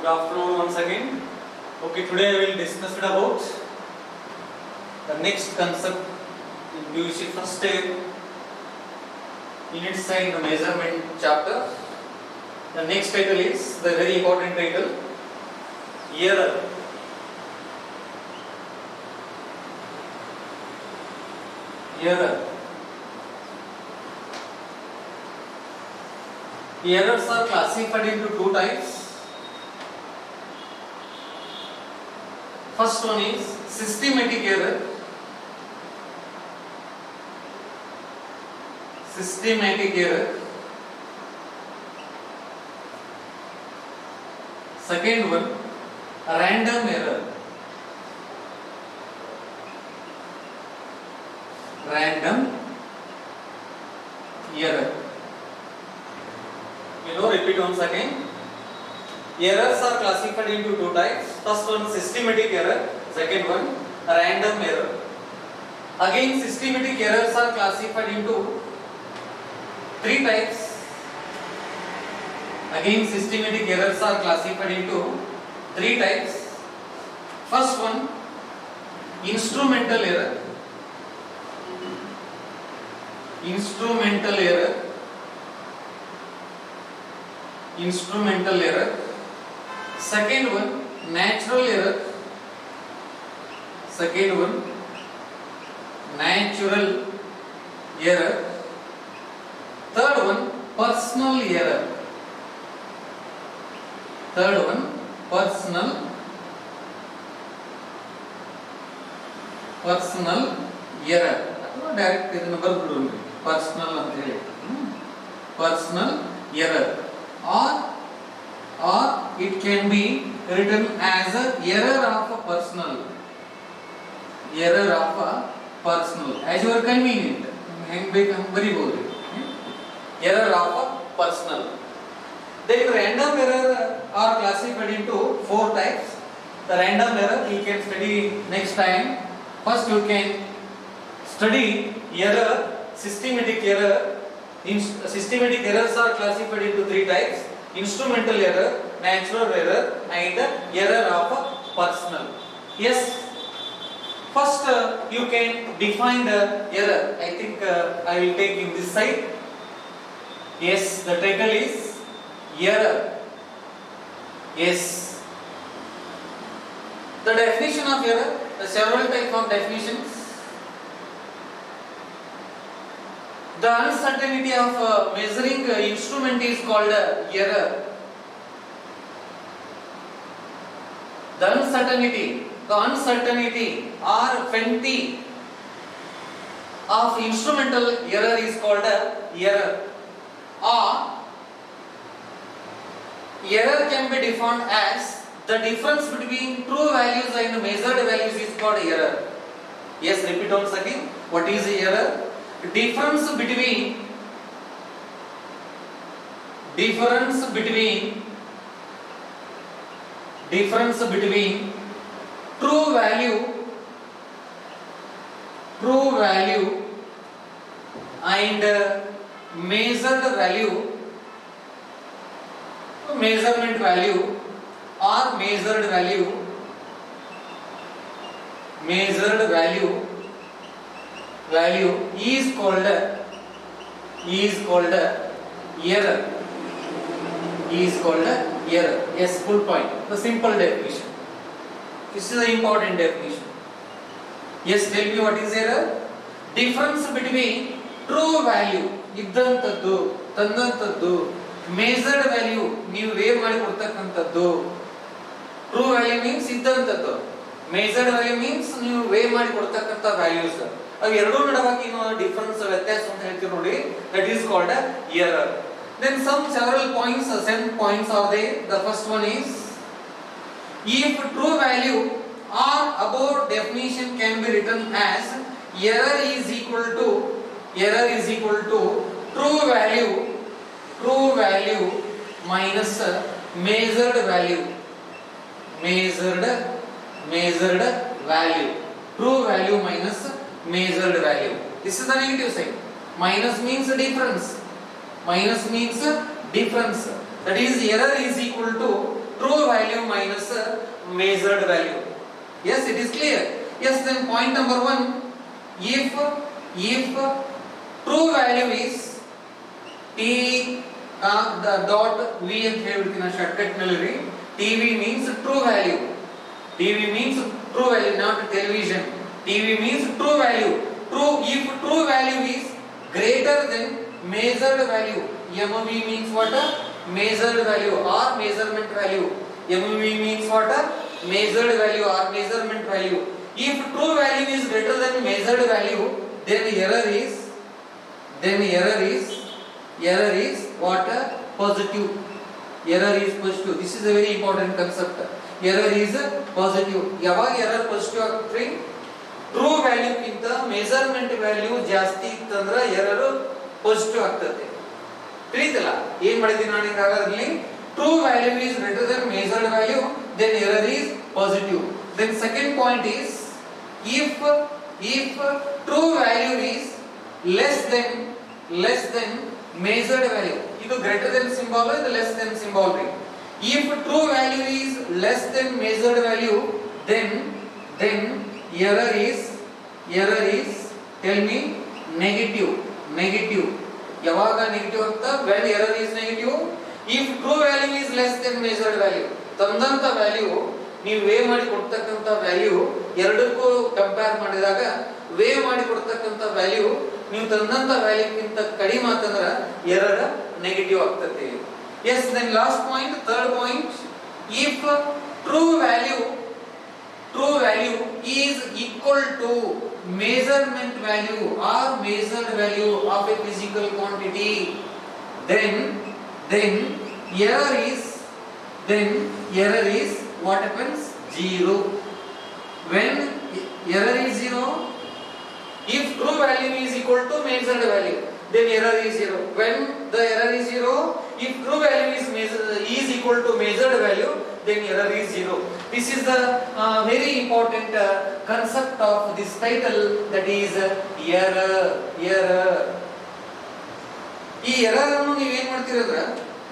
afternoon once again. Okay, today I will discuss about the next concept in PVC first unit side the measurement chapter. The next title is the very important title, error. Errors are classified into two types. First one is systematic error. Second one, random error. Repeat once again. Errors are classified into two types. First one, systematic error. Second one, random error. Again, systematic errors are classified into three types. First one, instrumental error. Second one, natural error. Third one, personal error. ಅಥವಾ direct ಇದನ್ನು ಬರೆದ್ಬಿಡೋಣ, personal ಅಂತ ಹೇಳಿ. personal error, or it can be written as a error of a personal, as you are convenient. ಹೆಂಗ್ ಬೇಕು ಹಂಗೆ ಬರೀಬಹುದು. Error of a personal. Then random error are classified into four types. The random error you can study next time. First you can study error, systematic error. Systematic errors are classified into three types: instrumental error, natural error, and error of a personal. Yes. First you can define the error. I think I will take in this side. Yes, the title is error. Yes. The definition of error, the several types of definitions. The uncertainty of measuring instrument is called error. The uncertainty or faulty of instrumental error is called error. Or error can be defined as the difference between true values and measured values is called error. Yes, repeat once again. What is error? Difference between true value and measured value, measurement value or measured value is called error. Yes, full point. The simple definition. This is the important definition. Yes, tell me what is error? Difference between true value ಇದ್ದಂತದ್ದು ತಂದಂತದ್ದು, measured value ನೀವು wave ಮಾಡಿ ಕೊಡ್ತಕ್ಕಂತದ್ದು. True value means ಇದ್ದಂತದ್ದು, measured value means ನೀವು wave ಮಾಡಿ ಕೊಡ್ತಕ್ಕಂತ values. ಅವು ಎರಡೂ ನಡುವಾಗಿ difference ವ್ಯತ್ಯಾಸ ಅಂತ ಹೇಳ್ತೀವಿ ನೋಡಿ, that is called error. Then several points are there. The first one is, if true value or above definition can be written as error is equal to true value minus measured value. True value minus measured value. This is the negative side. Minus means difference. That is, error is equal to true value minus measured value. Yes, it is clear. Yes, then point number 1, if true value is t the dot v ಅಂತ ಹೇಳ್ಬಿಡ್ತೀನಿ shortcut ನಲ್ಲಿ. TV means true value. TV means true value, not television. TV means true value. True, if true value is greater than measured value. MV means what? Measured value or measurement value. MV means what? Measured value or measurement value. If true value is greater than measured value, then error is what? Positive. Error is positive. This is a very important concept. Error is positive. ಯಾವಾಗ error positive ಆಗುತ್ತೆ? True value ಗಿಂತ measurement value ಜಾಸ್ತಿ ಇತ್ತಂದ್ರೆ error positive ಆಗ್ತದೆ. ತಿಳಿತಲ್ಲ ಏನ್ ಮಾಡಿದೀನಿ ನಾನು ಈಗ ಹಾಗಾದ್ರೆ true value is greater than measured value, then error is positive. Then second point is if true value is less than measured value. ಇದು greater than symbol ಇದು less than symbol ರೀ. If true value is less than measured value, then error is tell me negative. ಯಾವಾಗ negative ಆಗ್ತಾ? when error is negative. If true value is less than measured value, ತಂದಂತ value ನೀವು weigh ಮಾಡಿ ಕೊಡ್ತಕ್ಕಂತ value ಎರಡಕ್ಕೂ compare ಮಾಡಿದಾಗ weigh ಮಾಡಿ ಕೊಡ್ತಕ್ಕಂತ ವ್ಯಾಲ್ಯೂ ನೀವು ತಂದಂತ ವ್ಯಾಲ್ಯೂಕ್ಕಿಂತ ಕಡಿಮೆ ಆತಂದ್ರೆ ಎರರ್ ನೆಗೆಟಿವ್ ಆಗ್ತದೆ. Yes, then last point, third point, if true value is equal to measurement value or measured value of a physical quantity, then error is what happens? Zero. When error is zero, if true value is equal to measured value, then error is zero. When the error is zero, if true value is equal to measured value, then error is zero. This is the very important concept of this title, that is error. ಈ error ಅನ್ನು ನೀವು ಏನು ಮಾಡ್ತೀರಿ ಅಂದ್ರೆ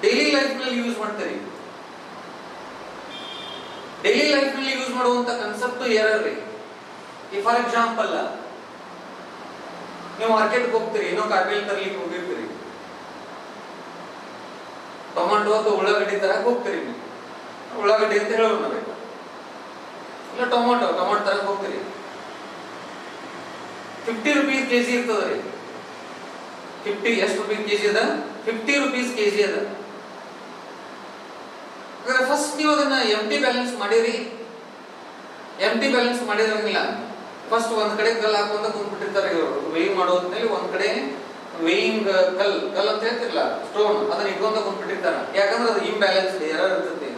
daily life ನಲ್ಲಿ use ಮಾಡ್ತೀರಿ. Daily life ನಲ್ಲಿ use ಮಾಡುವಂತ ಕಾನ್ಸೆಪ್ಟ್ ಎರರ್ ರೀ. ಫಾರ್ ಎಕ್ಸಾಂಪಲ್, ನೀವು ಮಾರ್ಕೆಟ್ ಹೋಗ್ತೀರಿ, ಏನೋ ಕಾಯಿಪಲ್ಲೆ ತರಲಿಕ್ಕೆ ಹೋಗಿರ್ತೀರಿ, ಟೊಮಾಟೊ ಅಥವಾ ಉಳ್ಳಾಗಡ್ಡಿ ತರಕ್ಕೆ ಹೋಗ್ತೀರಿ. ನೀವು ಉಳ್ಳಾಗಡ್ಡಿ ಅಂತ ಹೇಳೋಣ ಬೇಕು, ಇಲ್ಲ ಟೊಮಾಟೊ ತರಕ್ಕೆ ಹೋಗ್ತೀರಿ. 50 ರೂಪೀಸ್ ಕೆಜಿ ಇರ್ತದ್ರಿ. 50 ಎಷ್ಟು ರೂಪಾಯಿ ಕೆಜಿ ಅದ? 50 ರೂಪೀಸ್ ಕೆಜಿ ಅದ. ಫಸ್ಟ್ ನೀವು ಅದನ್ನ ಎಂಟಿ ಬ್ಯಾಲೆನ್ಸ್ ಮಾಡಿರಿ. ಎಂಟಿ ಬ್ಯಾಲೆನ್ಸ್ ಮಾಡಿರಂಗಿಲ್ಲ. ಫಸ್ಟ್ ಒಂದ್ ಕಡೆ ಕಲ್ ಹಾಕೊಂಡ ಕುಂತ್ಬಿಟ್ಟಿರ್ತಾರೆ ಇವರು. ವೇಯಿಂಗ್ ಮಾಡೋದ್ರಲ್ಲಿ ಒಂದ್ ಕಡೆ ವೇಯಿಂಗ್ ಕಲ್ ಅಂತ ಹೇಳ್ತಿರಲ್ಲ, ಸ್ಟೋನ್, ಅದನ್ನ ಇಟ್ಕೊಂಡ ಕುಂತ್ಬಿಟ್ಟಿರ್ತಾರ. ಯಾಕಂದ್ರೆ ಅದು ಇಂಬ್ಯಾಲೆನ್ಸ್ ಎರರ್ ಇರ್ತದೆ.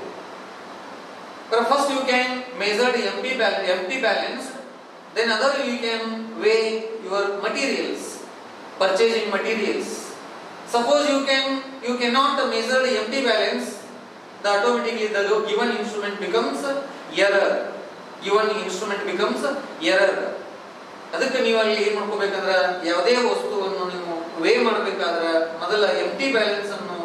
First you can measure the empty balance, then other you can weigh your materials, purchasing materials. Suppose you cannot measure the empty balance, the automatically the given instrument becomes error. ಅದಕ್ಕೆ ನೀವು ಅಲ್ಲಿ ಏನು ಮಾಡ್ಕೋಬೇಕಂದ್ರೆ, ಯಾವುದೇ ವಸ್ತುವನ್ನು ನೀವು way ಮಾಡಬೇಕಾದ್ರೆ ಮೊದಲ ಎಂಟಿ balance ಅನ್ನು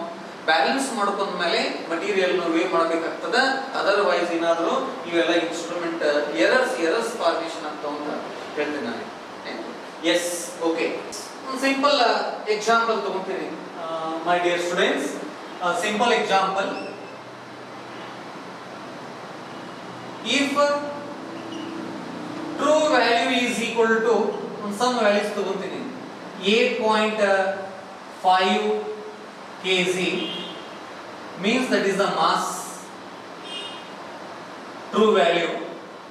ಬ್ಯಾಲೆನ್ಸ್ ಮಾಡ್ಕೊಂಡ ಮೇಲೆ ಮಟೀರಿಯಲ್ ವೇ ಮಾಡಬೇಕಾಗ್ತದ. ಅದರ್ವೈಸ್ ಏನಾದರೂ ಇವೆಲ್ಲ ಇನ್ಸ್ಟ್ರೂಮೆಂಟ್ ಎರರ್ಸ್ ಫಾರ್ಮೇಷನ್ ಆಗ್ತಾವ ಅಂತ ಹೇಳ್ತೀನಿ ನಾನು. Yes, okay. ಸಿಂಪಲ್ ಎಕ್ಸಾಂಪಲ್ ತಗೊಂತೀನಿ my dear students. Simple example, if true value is equal to some values ತಗೊಂತೀನಿ, 8.5 kg means that is the mass. True value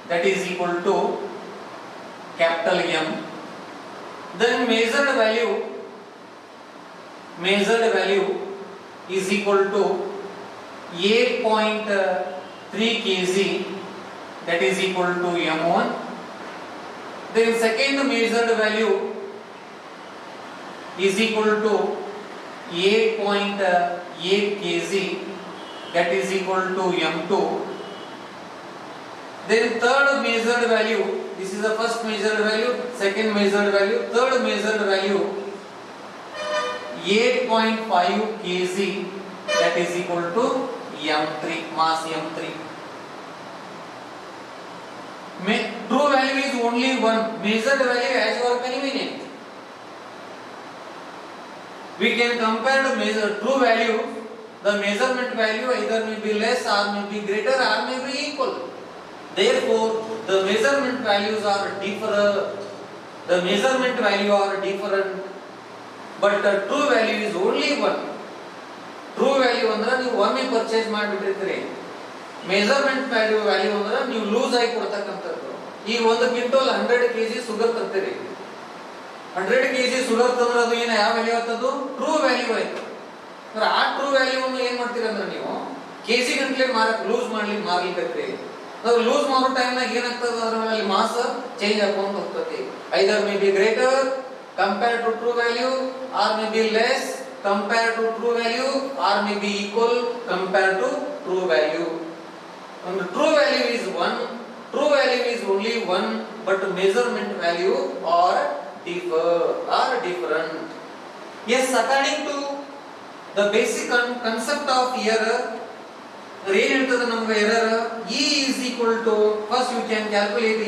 that is equal to capital M. Then measured value is equal to 8.3 kg, that is equal to M1. Then second measured value is equal to 8.8 kg, that is equal to M2. Then third measured value, this is the first measured value, second measured value, third measured value 8.5 kg, that is equal to m3 mass m3. True value is only one, measured value as your convenient. We can compare the true value, the measurement value either may be less or may be greater or may be equal. Therefore, the measurement values are different. The measurement value are different, but the true value is only one. True value ಅಂದ್ರೆ ನೀವು ಒಮ್ಮೆ purchase ಮಾಡಿಬಿಟ್ಟಿರ್ತೀರಿ. Measurement value ಅಂದ್ರೆ ನೀವು loose ಆಗಿ ಕೊಡ್ತಕ್ಕಂಥದ್ದು. ಈಗ 1 quintal 100 kg sugar ತರ್ತೀರಿ. 100 kg sugar ತಂದ್ರೆ ಅದು ಏನು ಯಾವ ವ್ಯಾಲ್ಯೂ ಆಗ್ತದು? ಟ್ರೂ ವ್ಯಾಲ್ಯೂ ಆಯ್ತು. ಅಂದ್ರೆ ಆ ಟ್ರೂ ವ್ಯಾಲ್ಯೂವನ್ನು ಏನ್ ಮಾಡ್ತೀರಿ ಅಂದ್ರೆ ನೀವು ಕೆಜಿ ಗಂಟ್ಲೆ ಲೂಸ್ ಮಾರ್ಲಿಕ್ಕೆ ಅದು ಲೂಸ್ ಮಾಡೋ ಟೈಮ್ನಾಗ ಏನಾಗ್ತದೆ ಅದ್ರ ಮೇಲೆ ಮಾಸ್ ಚೇಂಜ್ ಆಗ್ಕೊಂಡು ಹೋಗ್ತದೆ. Either May be greater compare to true value or may be less compare to true value or may be equal compare to true value. And true value is one, true value is only one, but measurement value are different. Yes, according to the basic concept of error, ಏನು ಹೇಳ್ತದೆ ನಮಗೆ error? E is equal to, first you can calculate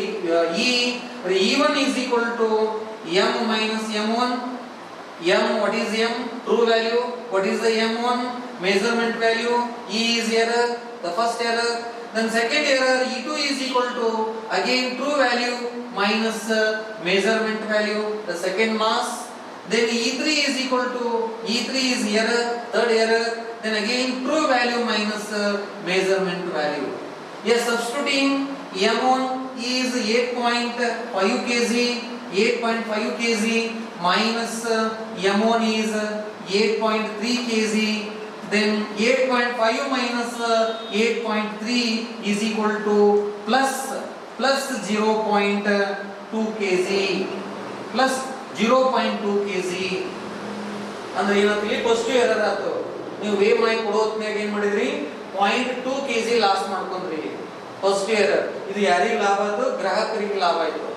E1 is equal to m minus m1. M, what is m? True value. What is the m1? Measurement value. E is error, the first error. Then second error, E2 is equal to again true value minus measurement value, the second mass. Then E3 is equal to, E3 is error, third error. Then again true value minus measurement value. Yes, substituting M1 is 8.5 kg, 8.5 kg minus M1 is 8.3 kg. Then 8.5 minus 8.3 is equal to plus 0.2 kg, plus 0.2 kg. ಅಂದ್ರೆ ಏನಾಯ್ತು? ಇಲ್ಲಿ first error ಆಯ್ತು. ನೀವು weigh ಮಾಡಿ ಕೊಡೋತ್ನಾಗ ಏನ್ ಮಾಡಿದ್ರಿ? 0.2 kg loss ಮಾಡ್ಕೊಂಡ್ರಿ. First error. ಇದು ಯಾರಿಗೆ ಲಾಭ ಆಯ್ತು? ಗ್ರಾಹಕರಿಗೆ ಲಾಭ ಆಯ್ತು.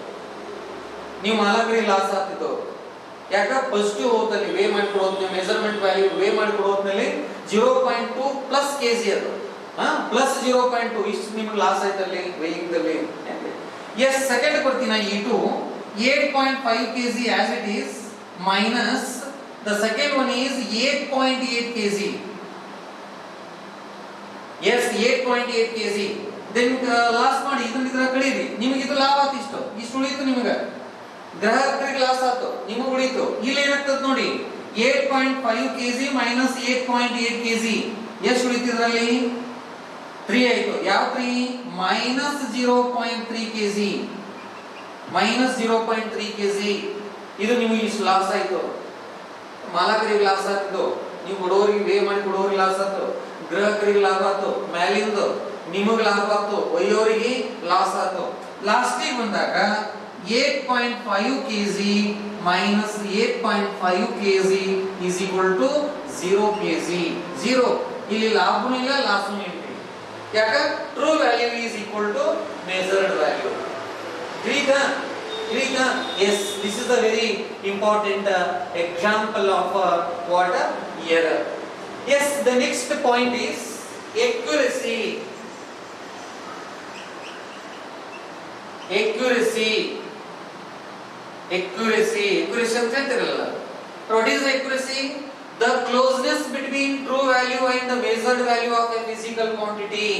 ನೀವು ಮಾಲಕರಿಗೆ ಲಾಸ್ ಆಗ್ತಿತ್ತು. ಯಾಕ? ಫಸ್ಟ್ ಹೋಗ್ತಲ್ಲಿ ವೇ ಮಾಡಿ ಕೊಡೋತ್ನಾಗ ಮೆಜರ್ಮೆಂಟ್ ವ್ಯಾಲ್ಯೂ ವೇ ಮಾಡಿ ಕೊಡೋತ್ನಲ್ಲಿ 0.2 ಪ್ಲಸ್ kg ಅದು. ಪ್ಲಸ್ 0.2 ಇಷ್ಟು ನಿಮಗೆ ಲಾಸ್ ಆಯ್ತಲ್ಲಿ ವೇಯಿಂಗ್ದಲ್ಲಿ. ಎಸ್, ಸೆಕೆಂಡ್ ಕೊಡ್ತೀನಿ E2 8.5 kg as it is minus the second one is 8.8 kg. Yes, 8.8 kg. Then loss ಮಾಡಿ ಇದನ್ನ ಕಳೀರಿ. ನಿಮಗೆ ಇದು ಲಾಭ ಆಯ್ತು, ಇಷ್ಟು ಉಳಿತು ನಿಮಗೆ. ಗ್ರಾಹಕರಿಗೆ ಲಾಸ್ ಆಯ್ತು, ನಿಮಗೆ ಉಳಿತು. ಇಲ್ಲಿ ಏನಾಗ್ತದೆ ನೋಡಿ, 8.5 kg minus 8.8 kg ಎಷ್ಟು ಉಳಿತಿದ್ರಲ್ಲಿ? 3 ಆಯ್ತು. ಯಾವ 3? minus 0.3 kg, minus 0.3 kg. ಇದು ನಿಮಗೆ ಇಷ್ಟು ಲಾಸ್ ಆಯ್ತು. ಮಾಲಕರಿಗೆ ಲಾಸ್ ಆಯ್ತು, ನೀವು ಕೊಡೋರಿಗೆ ವೇ ಮಾಡಿ ಕೊಡೋರಿಗೆ ಲಾಸ್ ಆಯ್ತು, ಗ್ರಾಹಕರಿಗೆ ಲಾಭ ಆಯ್ತು, ಮ್ಯಾಲಿಂದ ನಿಮಗೆ ಲಾಭ ಆಯ್ತು, ಒಯ್ಯೋರಿಗೆ ಲಾಸ್ ಆಯ್ತು. ಲಾಸ್ಟಿಗೆ ಬಂದಾಗ 8.5 kg minus 8.5 kg is equal to 0 kg. 0. ಇಲ್ಲಿ ಲಾಭನೂ ಇಲ್ಲ ಲಾಸನೂ ಇಲ್ಲ. ಯಾಕ? True value is equal to measured value. Clear? Yes, this is a very important example of what error. Yes, the next point is accuracy. Accuracy ಅಂತ ಹೇಳ್ತಿರಲ್ಲ. What is accuracy? The closeness between true value and the measured value of a physical quantity.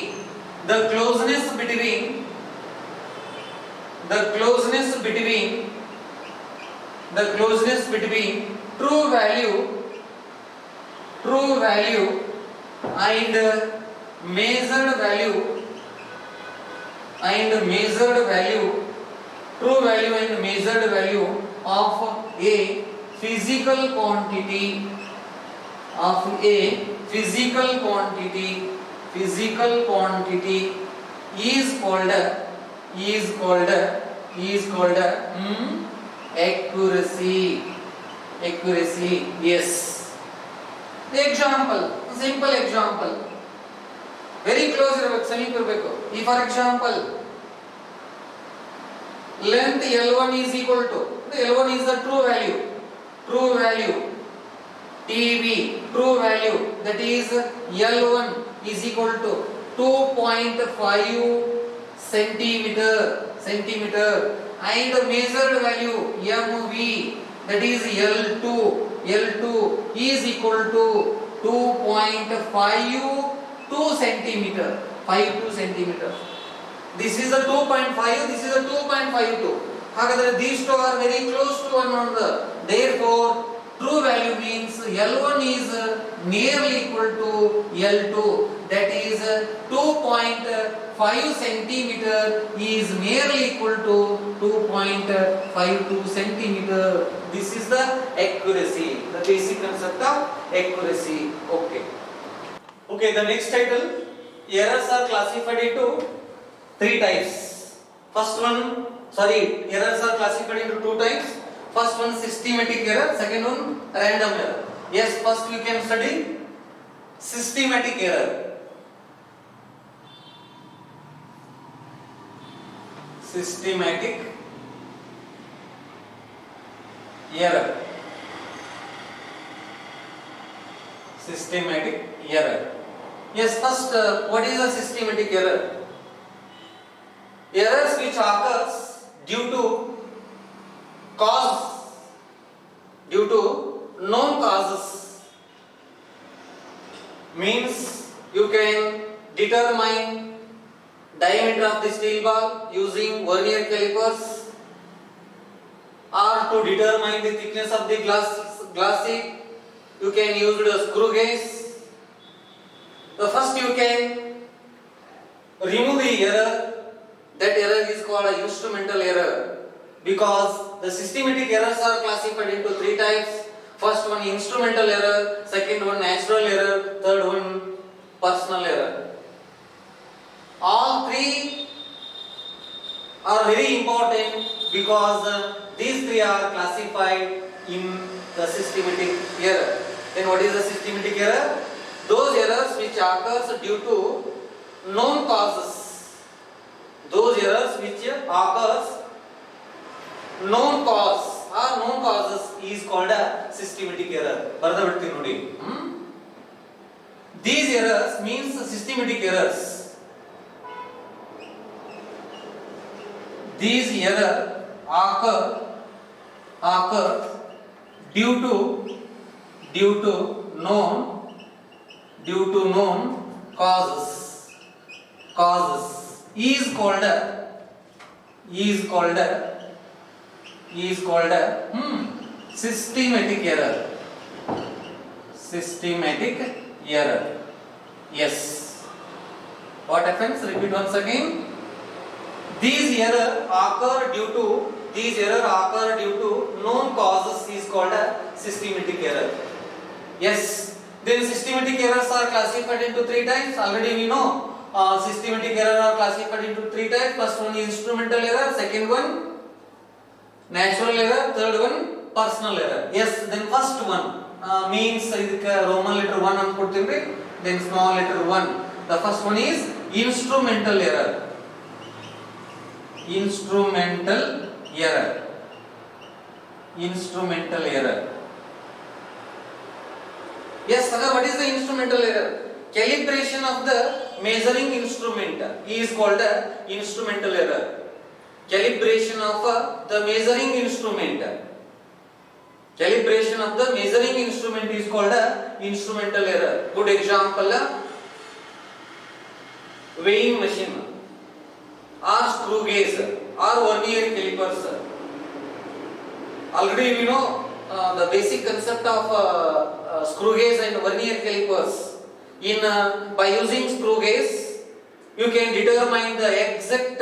The closeness between true value and measured value, true value and measured value of a physical quantity, is called accuracy. Yes. The example, simple example, very close ಇರಬೇಕು, ಸಮೀಪ ಇರಬೇಕು. For example, length L1 is equal to, L1 is the true value, TV, true value, that is L1 is equal to 2.5 centimeter and measured value MV, that is L2 is equal to 2.52 centimeter. 52 centimeter. This is a 2.5, this is a 2.52. However, these two are very close to one another. Therefore, true value means L1 is nearly equal to L2. That is 2.5 centimeter is nearly equal to 2.52 centimeter. This is the accuracy, the basic concept of accuracy. Okay. Okay, the next title, errors are classified into three types. First one, errors are classified into two types. First one systematic error, second one random error. Yes, first we can study systematic error. Systematic error. Systematic error. Yes, first what is a systematic error? Errors which occurs due to known causes, means you can determine diameter of the steel ball using vernier calipers, or to determine the thickness of the glass sheet you can use the screw gauge. The first you can remove the error. That error is called a instrumental error, because the systematic errors are classified into three types. First one instrumental error, second one natural error, third one personal error. All three are very important because these three are classified in the systematic error. Then what is the systematic error? Those errors which occurs due to known causes. Those errors which occurs known causes is called a systematic error. These errors means systematic errors. These errors occur due to known causes is called a systematic error. Systematic error. Yes. What happens? Repeat once again. These error occur due to known causes is called a systematic error. Yes. Then systematic errors are classified into three types. Already we know. Systematic error are classified into three types. First one is instrumental error, second one natural error, third one personal error. Yes, then first one means Roman letter 1 ankodtindre, then small letter 1. The first one is instrumental error. Instrumental error. Yes, sir, what is the instrumental error? Calibration of the measuring instrument is called instrumental error. Calibration of the measuring instrument. Calibration of the measuring instrument is called instrumental error. Good example, weighing machine, or screw gauge, or vernier calipers. Already we know the basic concept of screw gauge and vernier calipers. By using screw gauge, you can determine the exact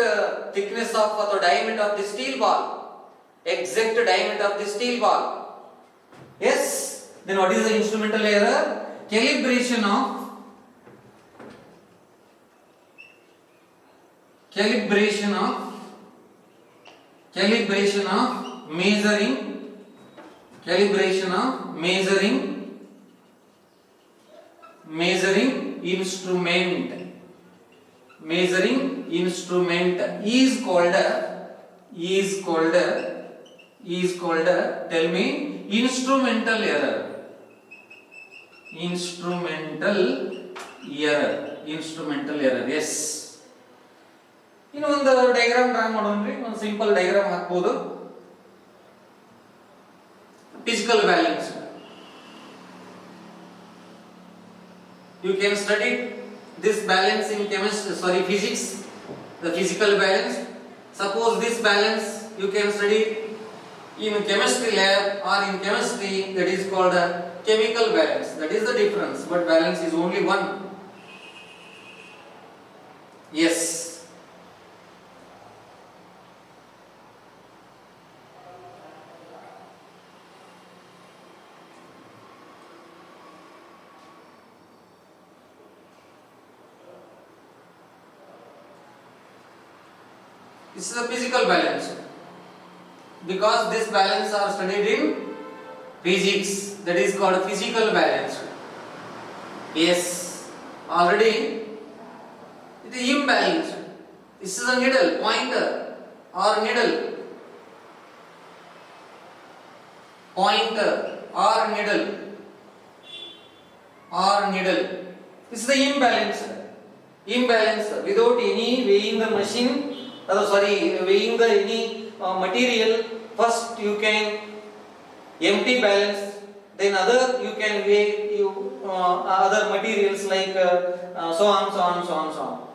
thickness of the diameter of the steel ball. Exact diameter of the steel ball. Yes. Then what is the instrumental error? Calibration of measuring instrument is called tell me instrumental error. Instrumental error. Yes, ಇನ್ನು ಒಂದು diagram draw ಮಾಡೋಣ್ರಿ. ಒಂದು simple diagram ಹಾಕ್ಬೋದು. Physical balance, you can study this balance in physics, the physical balance. Suppose this balance you can study in chemistry lab or in chemistry, that is called a chemical balance. That is the difference, but balance is only one. Yes, this is a physical balance. Because this balance are studied in physics, that is called physical balance. Yes, already it is imbalanced. This is a needle, pointer or needle, pointer or needle or needle. This is the imbalance. Imbalance without any weighing the machine, weighing the any material. First you can empty balance, then other you can weigh other materials like so on.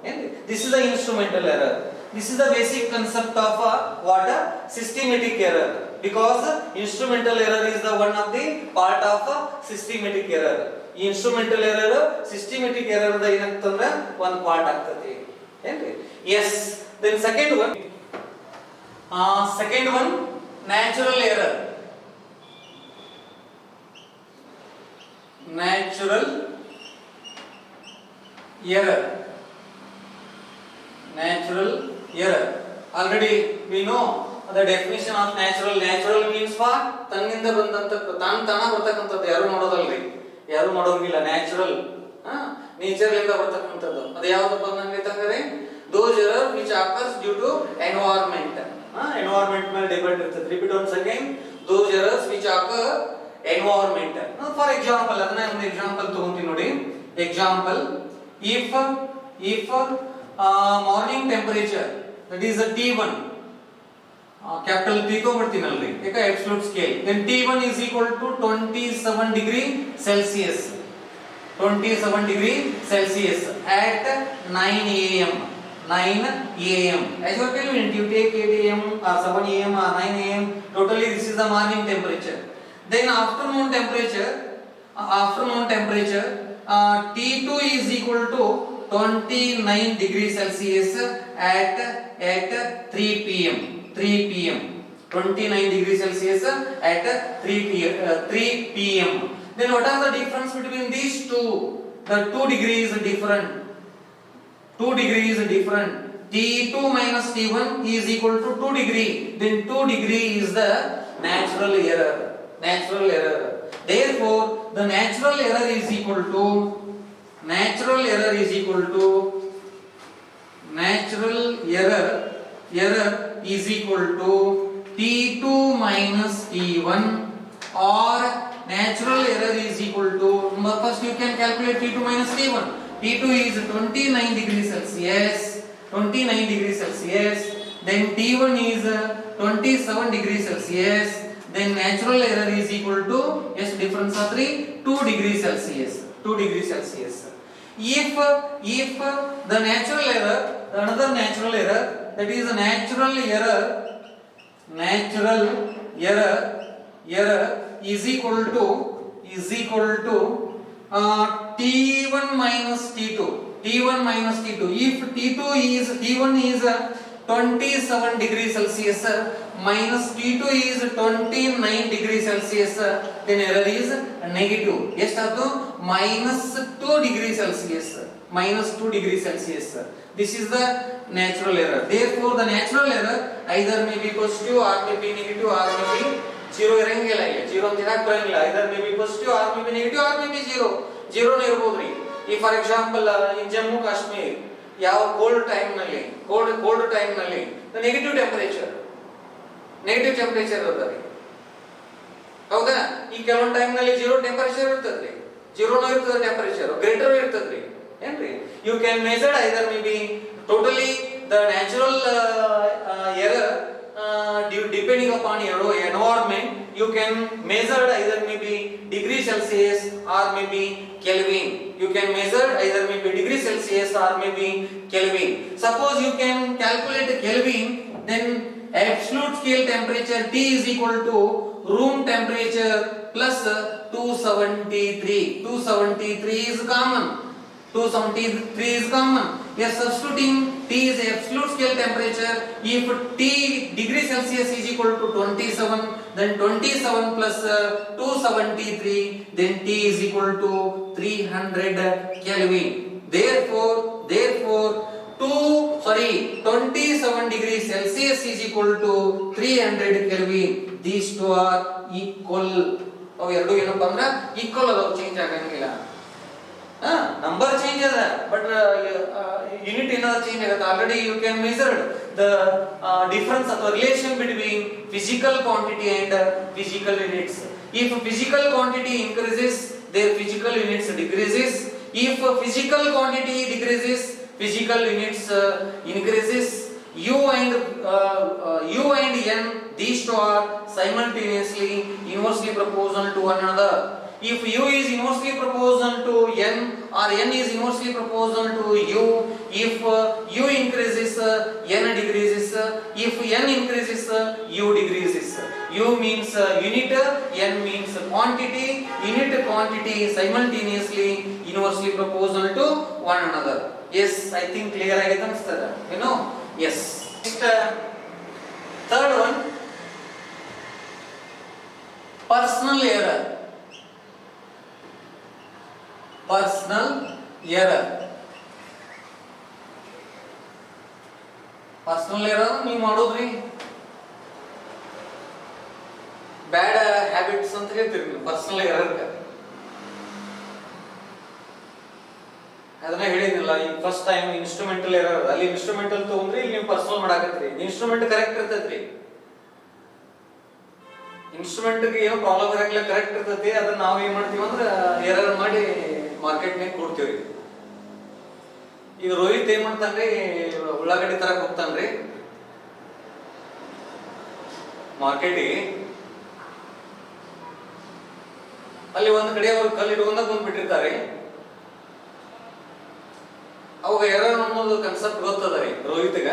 And this is the instrumental error. This is the basic concept of what a systematic error, because instrumental error is the one of the part of systematic error. Instrumental error systematic error da ಏನಂತಂದ್ರೆ ಒಂದು part ಆಗ್ತದೆ. ಏನ್ರಿ? Yes. Then second one, natural error. Natural error. Natural error. Already we know the definition of natural. Natural means for ತನ್ನಿಂದ ಬಂದಂತ ತಾನ ಬರ್ತಕ್ಕಂಥದ್ದು, ಯಾರು ಮಾಡೋದಲ್ರಿ, ಯಾರು ಮಾಡೋಂಗಿಲ್ಲ. ನ್ಯಾಚುರಲ್ ನೇಚರ್ ಲಿಂದ ಬರ್ತಕ್ಕಂಥದ್ದು. ಅದು ಯಾವ್ದಪ್ಪ ಅಂತಂದ್ರೆ those error which occurs due to environment. Environment ಮೇಲೆ ಡಿಪೆಂಡ್ ಇರ್ತದೆ. Repeat once again, those errors which occur environment. For example, ಅದನ್ನ ಒಂದು ಎಕ್ಸಾಂಪಲ್ ತಗೊಂತೀನಿ ನೋಡಿ. Example, if morning temperature, that is a T1, capital T ತಗೊಂಡ್ಬಿಡ್ತೀನಲ್ರಿ, ಯಾಕೆ absolute scale, then T1 is equal to 27 degree Celsius. 27 degree Celsius at 9 a.m. 9 a.m. As you are convenient, you take 8 a.m. or 7 a.m. or 9 a.m. Totally this is the morning temperature. Then afternoon temperature, T2 is equal to 29 degree Celsius at 3 p.m. 29 degree Celsius at 3 p.m. Then what are the difference between these two? The 2 degrees is different. 2 degrees is different. T2 minus T1 is equal to 2 degree. Then 2 degree is the natural error. Natural error. Therefore, the natural error is equal to T2 minus T1, or natural error is equal to, first you can calculate T2 minus T1. T2 is 29 degrees Celsius, then T1 is 27 degrees Celsius, then natural error is equal to, yes, difference of 2 degrees Celsius. If the natural error, another natural error, that is a natural error is equal to T1 minus T2. If T1 is 27 degrees Celsius minus T2 is 29 degrees Celsius, then error is negative. Yes, minus 2 degrees Celsius. This is the natural error. Therefore, the natural error either may be positive or may be negative or may be zero. ಇರಂಗಿಲ್ಲ, zero ಅಂತ ಹೇಳಕ್ ಬರಂಗಿಲ್ಲ. Either may be positive or may be negative or may be zero. Zero ನೇ ಇರಬಹುದ್ರಿ. ಈ for example in Jammu Kashmir ಯಾವ cold time ನಲ್ಲಿ negative temperature ಇರ್ತದೆ, ಹೌದಾ? ಈ ಕೆಲವೊಂದು ಟೈಮ್ ನಲ್ಲಿ 0 ಟೆಂಪರೇಚರ್ ಇರ್ತದ್ರಿ, 0 ಇರ್ತದೆ ಟೆಂಪರೇಚರ್, ಗ್ರೇಟರ್ ಇರ್ತದ್ರಿ. ಏನ್ರಿ you can measure either may be totally the natural error depending upon your environment. You can measure either maybe degree Celsius or maybe Kelvin. You can measure either maybe degree Celsius or maybe Kelvin. Suppose you can calculate Kelvin, then absolute scale temperature T is equal to room temperature plus 273. 273 is common. 273 is common. Yes, substituting T is absolute scale temperature. If T degree Celsius is equal to 27, then 27 plus 273, then T is equal to 300 Kelvin. Therefore 27 degrees Celsius is equal to 300 Kelvin. These two are equal. ಅವು ಎರಡು ಏನಪ್ಪ ಅಂದ್ರೆ equal ಅದಾವ, change ಆಗಂಗಿಲ್ಲ. Number change ಅದ but unit ಏನಾದ್ರು change ಆಗುತ್ತೆ. Already you can measure the difference ಅಥವಾ relation between physical quantity and physical units. If physical quantity increases their physical units decreases. If physical quantity decreases physical units increases. U and N, these two are simultaneously inversely proportional to one another. If U is inversely proportional to N or N is inversely proportional to U, if U increases, N decreases. If N increases, U decreases. U means unit, N means quantity. Unit quantity simultaneously inversely proportional to one another. Yes, I think clear agide anstada, you know. Yes. Next, third one, personal error. Personal error. Personal error ನೀವು ಮಾಡೋದ್ರಿ bad habits ಅಂತ ಹೇಳ್ತೀರಿ ನೀವು personal error. ಅದನ್ನ ಹೇಳಿದ್ನಲ್ಲ ಈಗ first time instrumental error, ಅಲ್ಲಿ instrumental ತಗೊಂಡ್ರಿ ಇಲ್ಲಿ ನೀವು ಪರ್ಸನಲ್ ಮಾಡಾಕತ್ರಿ. ಇನ್ಸ್ಟ್ರೂಮೆಂಟ್ ಕರೆಕ್ಟ್ ಇರ್ತೈತ್ರಿ, ಇನ್ಸ್ಟ್ರೂಮೆಂಟ್ ಗೆ ಏನೋ ಪ್ರಾಬ್ಲಮ್ ಇರಂಗಿಲ್ಲ, ಕರೆಕ್ಟ್ ಇರ್ತೈತಿ. ಅದನ್ನ ನಾವು ಏನ್ ಮಾಡ್ತೀವಿ ಅಂದ್ರೆ ಎರರ್ ಮಾಡಿ ಮಾರ್ಕೆಟ್ ನ್ಯಾಗ ಕೊಡ್ತೀವ್ರಿ. ಈಗ ರೋಹಿತ್ ಏನ್ ಮಾಡ್ತಾನ್ರಿ, ಉಳ್ಳಾಗಡ್ಡಿ ತರಕ್ ಹೋಗ್ತಾನ್ರಿ ಮಾರ್ಕೆಟಿಗೆ. ಅಲ್ಲಿ ಒಂದ್ ಕಡೆ ಅವ್ರು ಕಲ್ಲು ಇಟ್ಕೊಂಡ ಕುಂದ್ಬಿಟ್ಟಿರ್ತಾರೆ. ಅವಾಗ ಎರರ್ ಅನ್ನೋದು ಕನ್ಸೆಪ್ಟ್ ಗೊತ್ತದ ರೀ ರೋಹಿತ್ಗ.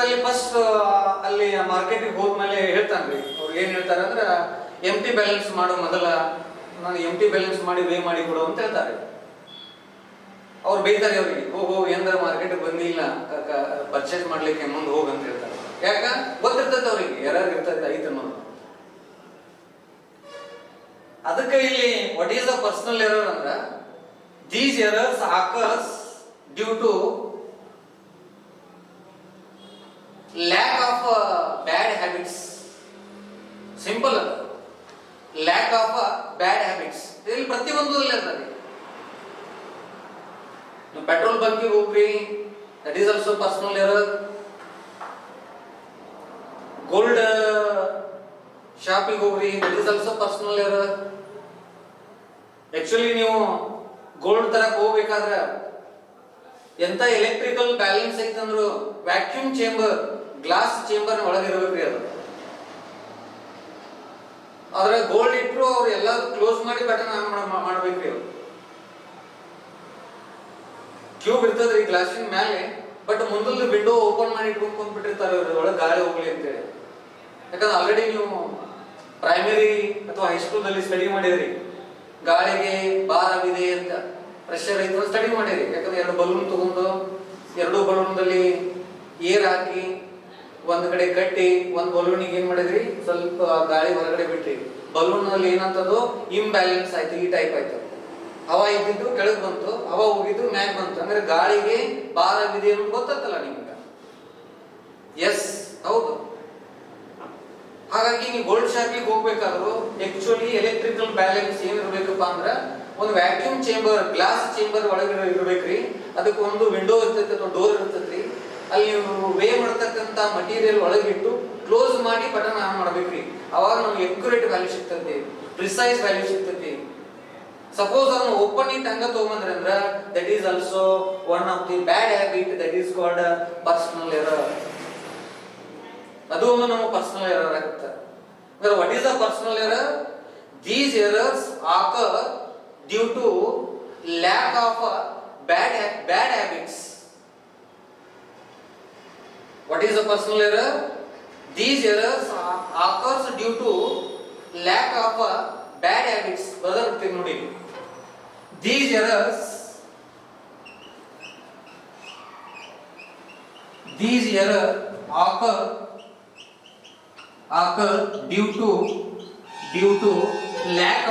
ಅಲ್ಲಿ ಫಸ್ಟ್ ಅಲ್ಲಿ ಮಾರ್ಕೆಟಿಗೆ ಹೋದ್ಮೇಲೆ ಹೇಳ್ತಾನ್ರಿ, ಅವ್ರು ಏನ್ ಹೇಳ್ತಾರೆ ಅಂದ್ರೆ ಎಂಟಿ ಬ್ಯಾಲೆನ್ಸ್ ಮಾಡೋ ಮೊದಲ ನಾನು ಎಂಟಿ ಬ್ಯಾಲೆನ್ಸ್ ಮಾಡಿ ವೇ ಮಾಡಿ ಕೊಡು ಅಂತ ಹೇಳ್ತಾರೆ. ಅವ್ರು ಬೈತಾರೆ ಅವ್ರಿಗೆ, ಹೋಗೋ ಎಂದ್ರ ಮಾರ್ಕೆಟ್ ಬಂದಿಲ್ಲ ಪರ್ಚೇಸ್ ಮಾಡ್ಲಿಕ್ಕೆ ಮುಂದೆ ಹೋಗ ಅಂತ ಹೇಳ್ತಾರೆ. ಯಾಕ ಗೊತ್ತಿರ್ತೈತೆ ಅವ್ರಿಗೆ ಎರರ್ ಇರ್ತೈತೆ ಐತೆ ಅನ್ನೋದು. ಅದಕ್ಕೆ ಇಲ್ಲಿ what is the personal error ಅಂದ್ರ these errors occurs due to lack of bad habits. Simple, lack of bad habits ಇಲ್ಲಿ ಪ್ರತಿಯೊಂದು ಇರ್ತದೆ. ನೀವು ಪೆಟ್ರೋಲ್ ಬಂಕಿಗೆ ಹೋಗ್ರಿ, that is also personal error. Gold ಶಾಪಿಗೆ ಹೋಗ್ರಿ, that is also personal error. Actually ನೀವು ಗೋಲ್ಡ್ ತರಕ್ ಹೋಗ್ಬೇಕಾದ್ರೆ ಎಂತ ಎಲೆಕ್ಟ್ರಿಕಲ್ ಬ್ಯಾಲೆನ್ಸ್ ಐತಂದ್ರು ವ್ಯಾಕ್ಯೂಮ್ ಚೇಂಬರ್, ಗ್ಲಾಸ್ ಚೇಂಬರ್ ಒಳಗಿರ್ಬೇಕ್ರಿ. ಅದು ಅದ್ರ ಗೋಲ್ಡ್ ಇಟ್ರು ಅವ್ರು ಎಲ್ಲಾರು ಕ್ಲೋಸ್ ಮಾಡಿ ಬಟನ್ ಆನ್ ಮಾಡ್ಬೇಕ್ರಿ. ಅವ್ರು ಟ್ಯೂಬ್ ಇರ್ತದ್ರಿ ಗ್ಲಾಸಿನ ಮೇಲೆ, ಬಟ್ ಮುಂದಲ್ ವಿಂಡೋ ಓಪನ್ ಮಾಡಿ ಇಟ್ಕೊಂಡ್ ಕುಂತ್ಬಿಟ್ಟಿರ್ತಾರೆ ಒಳಗೆ ಗಾಳಿ ಹೋಗ್ಲಿ ಅಂತೇಳಿ. ಯಾಕಂದ್ರೆ ಆಲ್ರೆಡಿ ನೀವು ಪ್ರೈಮರಿ ಅಥವಾ ಹೈಸ್ಕೂಲ್ ನಲ್ಲಿ ಸ್ಟಡಿ ಮಾಡಿದ್ರಿ, ಗಾಳಿಗೆ ಭಾರವಿದೆ ಅಂತ, ಪ್ರೆಷರ್ ಐತೆ ಸ್ಟಡಿ ಮಾಡಿರಿ. ಯಾಕಂದ್ರೆ ಎರಡು ಬಲೂನ್ ತಗೊಂಡು ಎರಡು ಬಲೂನ್ದಲ್ಲಿ ಏರ್ ಹಾಕಿ ಒಂದ್ ಕಡೆ ಕಟ್ಟಿ ಒಂದ್ ಬಲೂನಿಗೆ ಏನ್ ಮಾಡಿದ್ರಿ, ಸ್ವಲ್ಪ ಗಾಳಿ ಹೊರಗಡೆ ಬಿಟ್ರಿ. ಬಲೂನ್ ನಲ್ಲಿ ಏನಂತದ್ದು ಇಂಬ್ಯಾಲೆನ್ಸ್ ಆಯ್ತು, ಈ ಟೈಪ್ ಆಯ್ತು. ಹವಾ ಇದ್ದಿದ್ದು ಕೆಳಗ್ ಬಂತು, ಹವಾ ಹೋಗಿದ್ದು ಮ್ಯಾಗ್ ಬಂತು. ಅಂದ್ರೆ ಗಾಳಿಗೆ ಭಾರವಿದೆ ಅಂತ ಗೊತ್ತಲ್ಲ ನಿಮ್ಗೆ. ಎಸ್, ಹೌದು. ಹಾಗಾಗಿ ನೀವು ಗೋಲ್ಡ್ ಶಾಪಿಗೆ ಹೋಗ್ಬೇಕಾದ್ರು ಆಕ್ಚುಲಿ ಎಲೆಕ್ಟ್ರಿಕಲ್ ಬ್ಯಾಲೆನ್ಸ್ ಏನಿರ್ಬೇಕಪ್ಪ ಅಂದ್ರ ಒಂದು ವ್ಯಾಕ್ಯೂಮ್ ಚೇಂಬರ್, ಗ್ಲಾಸ್ ಚೇಂಬರ್ ಒಳಗೆ ಇರ್ಬೇಕ್ರಿ. ಅದಕ್ಕೆ ಒಂದು ವಿಂಡೋ ಇರ್ತೈತಿ ಅಥವಾ ಡೋರ್ ಇರ್ತೈತ್ರಿ. ಅಲ್ಲಿ ನೀವು ವೇ ಮಾಡ್ತಕ್ಕಂತ ಮಟೀರಿಯಲ್ ಒಳಗಿಟ್ಟು ಕ್ಲೋಸ್ ಮಾಡಿ ಬಟನ್ ಆನ್ ಮಾಡ್ಬೇಕ್ರಿ. ಅವಾಗ ನಮ್ಗೆ ಎಕ್ಯುರೇಟ್ ವ್ಯಾಲ್ಯೂ ಸಿಗ್ತದೆ. ಪ್ರಿಸೈಸ್ ವ್ಯಾಲ್ಯೂ ಸಿಗ್ತೈತಿ. ಸಪೋಸ್ ಅದನ್ನ ಓಪನ್ ಇಟ್ ಹಂಗ ತಗೊಂಡ್ರೆ ಅಂದ್ರ that is also one of the bad habit that is called personal error. ಅದು ಒಂದು ನಮ್ಮ ಪರ್ಸನಲ್ ಎರರ್ ಆಗುತ್ತೆ. What is the personal error? These errors occur due to lack of bad habits. What is the personal error? These errors occurs due to lack of bad habits. Brother, nodi. These errors occur due to lack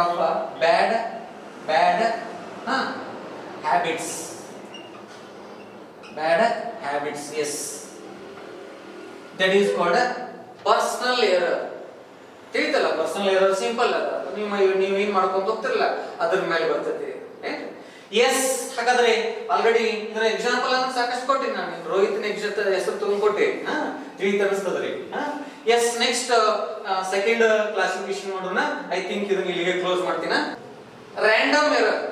of bad habits. Bad habits, yes. That is called a personal error. ತಿಳಿತಲ್ಲ, personal error simple ಅದ. ನೀವು ಏನ್ ಮಾಡ್ಕೊಂತ ಹೋಗ್ತಿರಲ್ಲ ಅದ್ರ ಮೇಲೆ ಬರ್ತೈತಿ. S, ಹಾಗಾದ್ರೆ already ಇದರ ಎಕ್ಸಾಂಪಲ್ ಅನ್ನು ಸಾಕಷ್ಟು ಕೊಟ್ಟಿನಿ ನಾನು. ರೋಹಿತ್ನ ಹೆಸರು ತಗೊಂಡ್ಕೊಟ್ಟೆ, ತಿಳಿತ ಅನಿಸ್ತದ್ರಿ. ಎಸ್, ನೆಕ್ಸ್ಟ್ ಸೆಕೆಂಡ್ ಕ್ಲಾಸಿಫಿಕೇಶನ್ ನೋಡೋಣ. ಐ ಥಿಂಕ್ ಇದನ್ನ ಇಲ್ಲಿಗೆ ಕ್ಲೋಸ್ ಮಾಡ್ತೀನ. ರ್ಯಾಂಡಮ್ ಎರರ್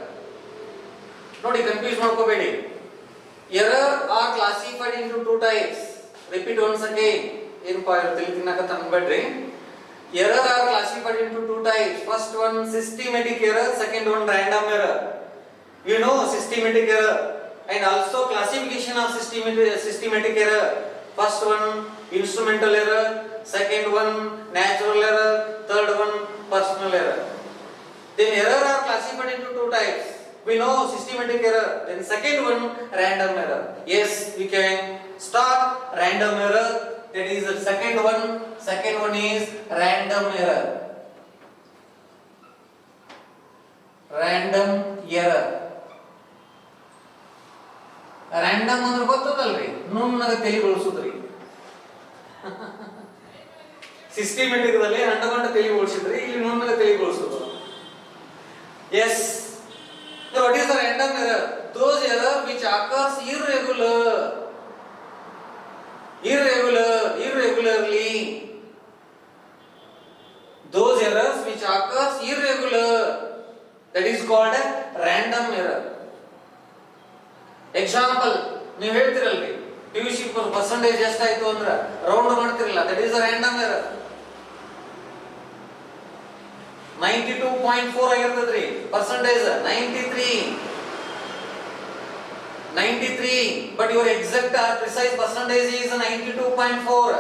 ನೋಡಿ, ಕನ್ಫ್ಯೂಸ್ ಮಾಡ್ಕೋಬೇಡಿ. Error are classified into two types. Repeat once again. ಏನಪ್ಪಾ ತಲೆ ತಿನ್ನಕತ್ತ ಅನ್ಬೇಡ್ರಿ. Error are classified into two types. First one systematic error, second one random error. You know systematic error and also classification of systematic error. First one instrumental error, second one natural error, third one personal error. Then error are classified into two types. We know systematic error. Then second one random error. Yes, we can start random error. That is the second one. Second one is random error. Random error. Random ಅಂದ್ರೆ ಗೊತ್ತದಲ್ರಿ, ನುಣ್ಣಗೆ ತಲೆ ಬಳಸುದ್ರಿ. Systematic ದಲ್ಲಿ ಅಂಡಗೊಂಡ ತಲೆ ಬಳಸಿದ್ರಿ, ಇಲ್ಲಿ ನುಣ್ಣಗೆ ತಲೆ ಬಳಸುದು. Yes. So what is the random error? Those error which occurs irregularly. Those errors which occurs irregular, that is called a random error. Example, ನೀವು ಹೇಳ್ತಿರಲ್ರಿ PUC ಪರ್ಸೆಂಟೇಜ್ ಎಷ್ಟಾಯ್ತು ಅಂದ್ರೆ ರೌಂಡ್ ಮಾಡ್ತಿರಲ್ಲ, that is a random error. 92.4 ಆಗಿರ್ತದ್ರಿ percentage, 93, but your exact or precise percentage is 92.4.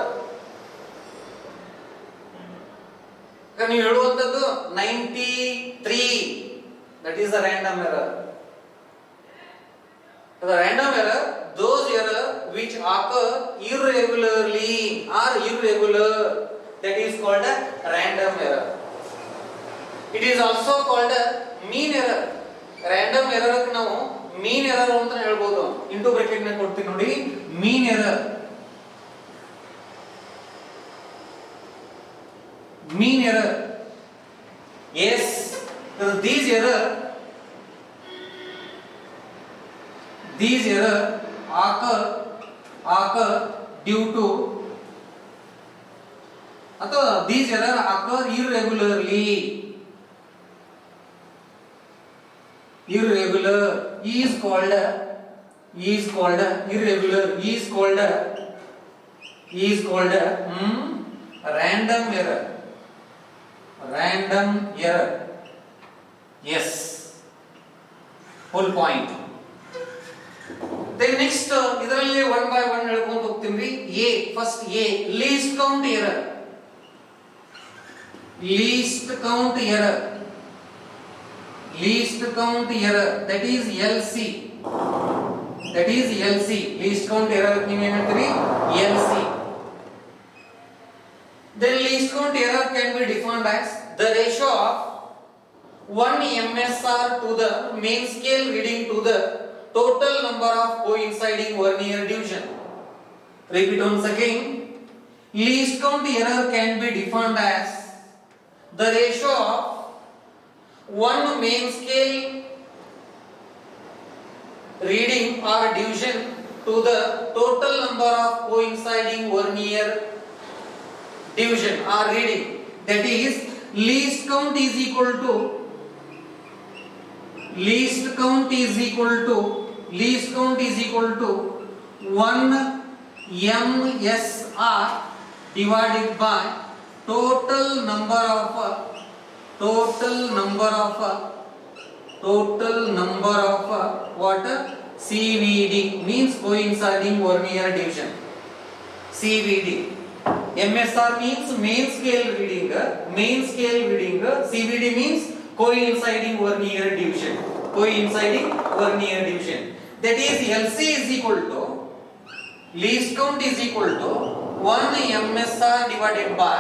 ನೀವು ಹೇಳುವಂತದ್ದು 93, that is a random error. The random error, those error which occur irregularly or irregular, that is called a random error. It is also called a mean error. Random error ಗೆ ನಾವು mean error ಅಂತ ಹೇಳ್ಬೋದು. Into bracket ನ ಕೊಡ್ತೀನಿ ನೋಡಿ, mean error. Mean error. Yes, these error occur due to ಅಥವಾ these error occur irregularly. Irregular is called irregular is called random error. Random error. Yes, full point. Then next ಇದರಲ್ಲಿ one by one ಹೇಳ್ಕೊಂಡು ಹೋಗ್ತೀವಿ. First A, least count error. Least count error, that is LC. Least count error ನೀವು ಏನು ಹೇಳ್ತೀರಿ? LC. Then least count error can be defined as the ratio of 1 MSR to the main scale reading to the total number of coinciding vernier division. Repeat once again. Least count error can be defined as the ratio of 1 main scale reading or division to the total number of coinciding vernier division or reading. That is, least count is equal to 1 MSR divided by total number of what? CVD means coinciding vernier division. CVD. MSR means main scale reading. CVD means coinciding vernier division. That is, LC is equal to, least count is equal to 1 MSR divided by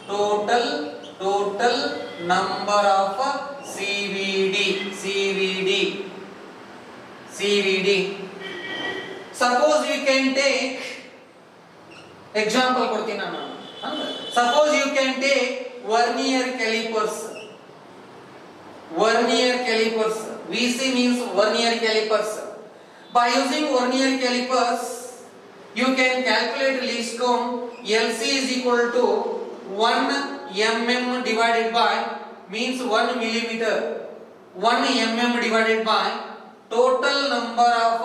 total number of CVD. Suppose we can take example ಕೊಡ್ತೀನಿ ನಾನು. Suppose you can take vernier calipers. VC means vernier calipers. By using vernier calipers, you can calculate least count. LC is equal to 1 mm divided by means 1 millimeter. 1 mm divided by total number of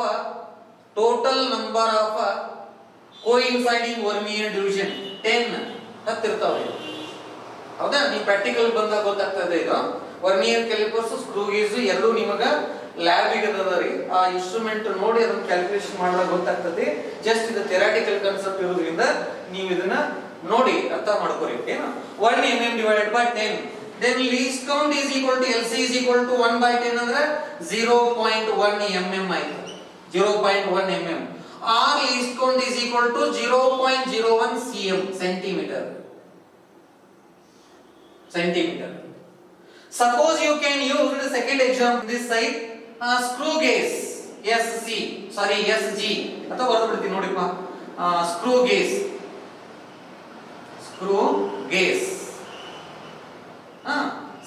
coinciding vernier division 10 ಹತ್ತಿರ್ತಾವೆ. ಹೌದಾ? ನೀವು practical ಬಂದಾಗ ಗೊತ್ತಾಗ್ತದೆ. ಇದು vernier callipers, screw gauge ಎರಡೂ ನಿಮಗೆ ಲ್ಯಾಬಿಗೆ ಅದಾವ್ರಿ. ಆ instrument ನೋಡಿ ಅದನ್ನ ಕ್ಯಾಲ್ಕುಲೇಷನ್ ಮಾಡಿದಾಗ ಗೊತ್ತಾಗ್ತದೆ. ಜಸ್ಟ್ ಇದು ಥಿಯರಾಟಿಕಲ್ ಕಾನ್ಸೆಪ್ಟ್ ಇರೋದ್ರಿಂದ ನೀವು ಇದನ್ನ ನೋಡಿ ಅರ್ಥ ಮಾಡ್ಕೊರಿ. ಏನು 1 mm divided by 10. Then least count is equal to LC is equal to 1 by 10 ಅಂದ್ರೆ 0.1 mm ಆಯ್ತು. 0.1 mm. Or least count is equal to 0.01 cm centimeter. Suppose you can use the second example this side, screw gauge SG ಅಥವಾ ಬರೆದ್ಬಿಡ್ತೀನಿ ನೋಡಿಪ್ಪ. screw gauge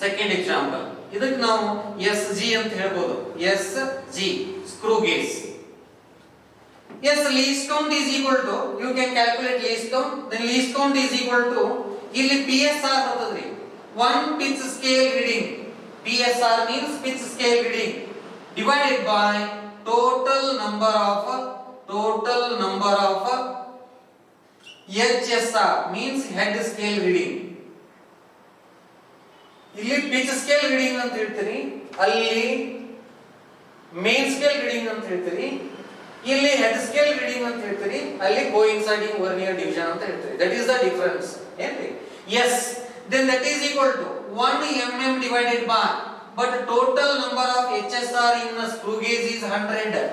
second example. ಇದಕ್ಕೆ ನಾವು SG ಅಂತ ಹೇಳ್ಬೋದು. SG screw gauge. Yes, least count is equal to, you can calculate least count. Then least count is equal to, ಇಲ್ಲಿ PSR ಬರ್ತದ್ರಿ, 1 pitch scale reading. PSR means pitch scale reading divided by total number of HSR means head scale reading. ಇಲ್ಲಿ pitch scale reading ಅಂತ ಹೇಳ್ತೀರಿ, ಅಲ್ಲಿ main scale reading ಅಂತ ಹೇಳ್ತೀರಿ, ಇಲ್ಲಿ head scale reading ಅಂತ ಹೇಳ್ತೀರಿ, ಅಲ್ಲಿ coinciding vernier division ಅಂತ ಹೇಳ್ತೀರಿ. That is the difference. ಏನ್ರಿ? Yes, then that is equal to 1 mm divided by, but total number of HSR in a screw gauge is 100.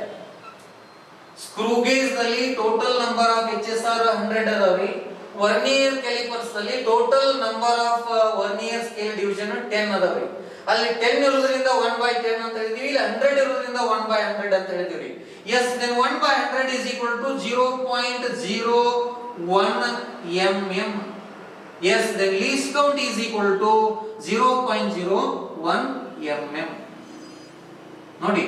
Screw gauge ನಲ್ಲಿ total number of HSR 100 ಅದಾವ್ರಿ. Vernier callipers ನಲ್ಲಿ total number of vernier scale division 10 ಅದಾವ್ರಿ. ಅಲ್ಲಿ 10 ಇರೋದ್ರಿಂದ 1 by 10 ಅಂತ ಹೇಳಿದೀವಿ, ಇಲ್ಲಿ 100 ಇರೋದ್ರಿಂದ 1 by 100 ಅಂತ ಹೇಳಿದೀವಿ. Yes, then 1 by 100 is equal to 0.01 mm. Yes, the least count is equal to 0.01 mm. ನೋಡಿ,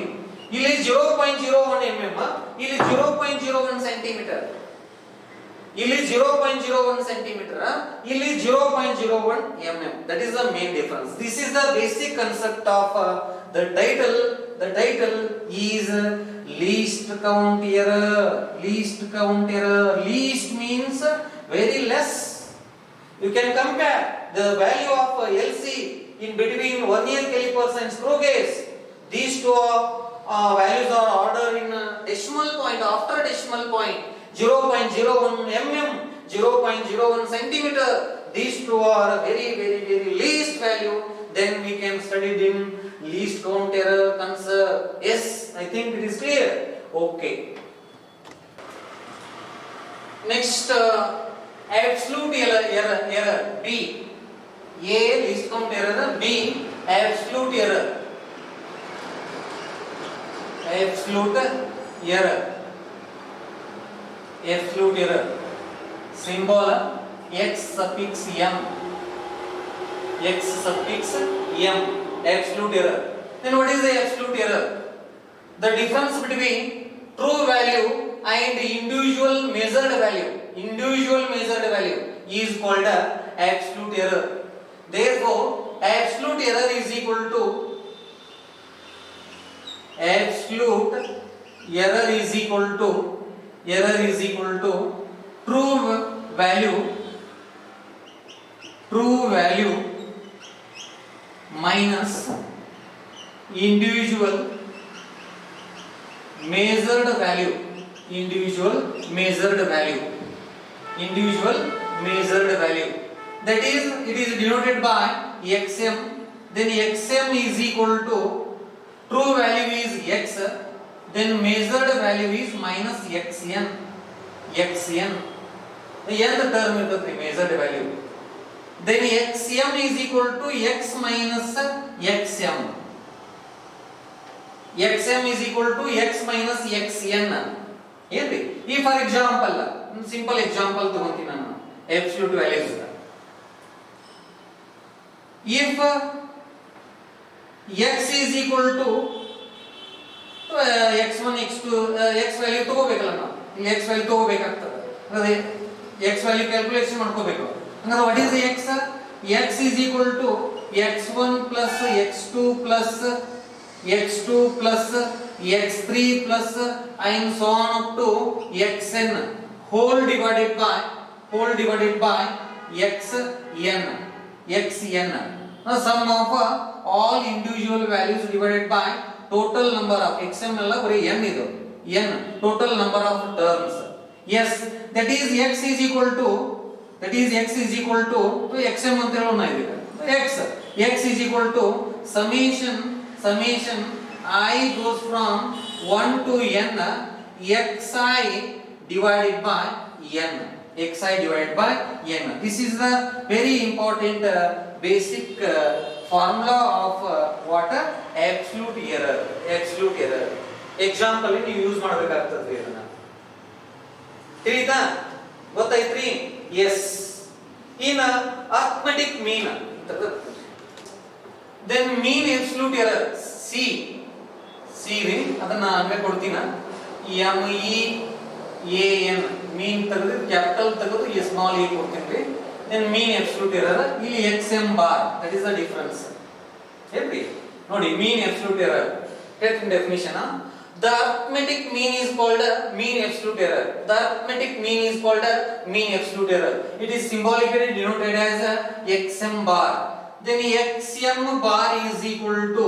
ಇಲ್ಲಿ 0.01 mm, ಇಲ್ಲಿ 0.01 centimeter. ಇಲ್ಲಿ 0.01 centimeter, ಇಲ್ಲಿ 0.01 mm. That is the main difference. This is the basic concept of the title. The title is least count error. Least means very less. You can compare the value of LC in between vernier calipers and screw gauge. These two values are ordered in decimal point, after decimal point. 0.01 mm, 0.01 centimeter. These two are very least value. Then we can study it in least count error concept. Yes, I think it is clear. Okay. Next, absolute error B. A least count error, B absolute error. Symbol X suffix M. Absolute error. Then what is the absolute error? The difference between true value and individual measured value is called absolute error. Therefore absolute error is equal to true value minus individual measured value. That is, it is denoted by xm. Then xm is equal to true value is x, then measured value is minus xn. The nth term is the measured value. Then xm is equal to x minus xm. xm is equal to x minus xn. ಏನ್ರಿ ಈ for example simple example ತಗೊಂತೀನಿ ನಾನು absolute values. If x is equal to x1 x2 x value ತಗೋಬೇಕಲ್ಲ ನಾವು ಇಲ್ಲಿ x value ತಗೋಬೇಕಾಗ್ತದೆ ಅದೇ x value calculation ಮಾಡ್ಕೋಬೇಕು. ಹಂಗಾದ್ರೆ what is the x? x is equal to x1 plus x2 plus x2 plus x3 plus and so on up to xn whole divided by xn. Now sum of all individual values divided by total number of xm alla bari n idu n total number of terms. Yes, that is x is equal to xm ಅಂತ ಹೇಳೋಣ ಇದಕ್ಕೆ. x is equal to summation I goes from 1 to n xi divided by n. This is the very important basic formula of what absolute error. Example ನೀವು use ಮಾಡಬೇಕಾಗ್ತದೆ ಇದನ್ನ. ತಿಳಿತಾ? ಗೊತ್ತಾಯ್ತ್ರಿ? Yes. ಇನ್ನ arithmetic mean. Then mean absolute error C ರೀ ಅದನ್ನ ಹಂಗೆ ಕೊಡ್ತೀನ m e a n mean ತೆಗೆದು capital ತೆಗೆದು ಈ ಸ್ಮಾಲ್ e ಕೊಡ್ತೀನಿ ರೀ. then mean absolute error ಇಲ್ಲಿ xm bar, that is the difference. ಹೇಳಿ ನೋಡಿ mean absolute error ಹೇಳ್ತೀನಿ definition. the arithmetic mean is called mean absolute error. It is symbolically denoted as xm bar. then xm bar is equal to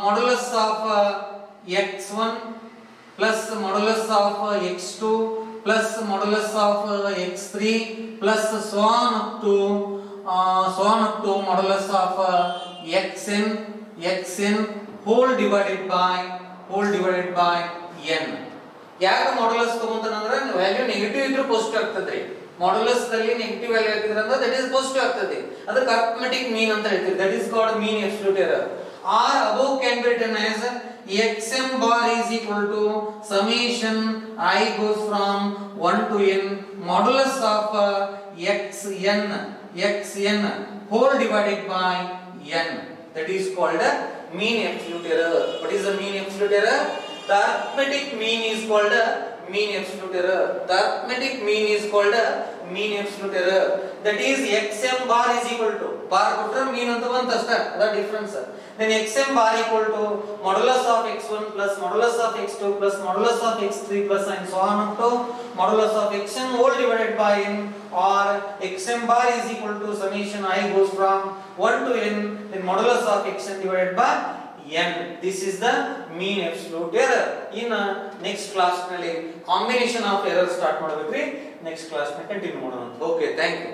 modulus of x1 plus modulus of x2 plus modulus of x3 plus so on up to modulus of xn whole divided by n. ಯಾಕೆ modulus ತಗೊಂತಾನಂದ್ರೆ value negative ಇದ್ರೂ positive ಆಗ್ತದ್ರಿ. Modulus ದಲ್ಲಿ negative value ಹಾಕಿದ್ರೆ ಅಂದ್ರೆ that is positive ಆಗ್ತದೆ. ಅದಕ್ಕೆ arithmetic ಮೀನ್ ಅಂತ ಹೇಳ್ತೀವಿ. That is called mean absolute error. or above can be written as xm bar is equal to summation I goes from 1 to n modulus of xn whole divided by n. That is called mean absolute error. What is the mean absolute error? The arithmetic mean is called mean absolute error. That is xm bar is equal to bar ಕೊಟ್ರೆ mean ಅಂತ ಬಂತ ಅಷ್ಟೇ, ಅದ difference. then xm bar equal to modulus of x1 plus modulus of x2 plus modulus of x3 plus and so on up to modulus of xn whole divided by n, or xm bar is equal to summation I goes from 1 to n then modulus of xn divided by n. This is the mean absolute error. In next class ನಲ್ಲಿ combination of errors start ಮಾಡಬೇಕ್ರಿ. next class ನ continue ಮಾಡೋಣ. Okay, thank you.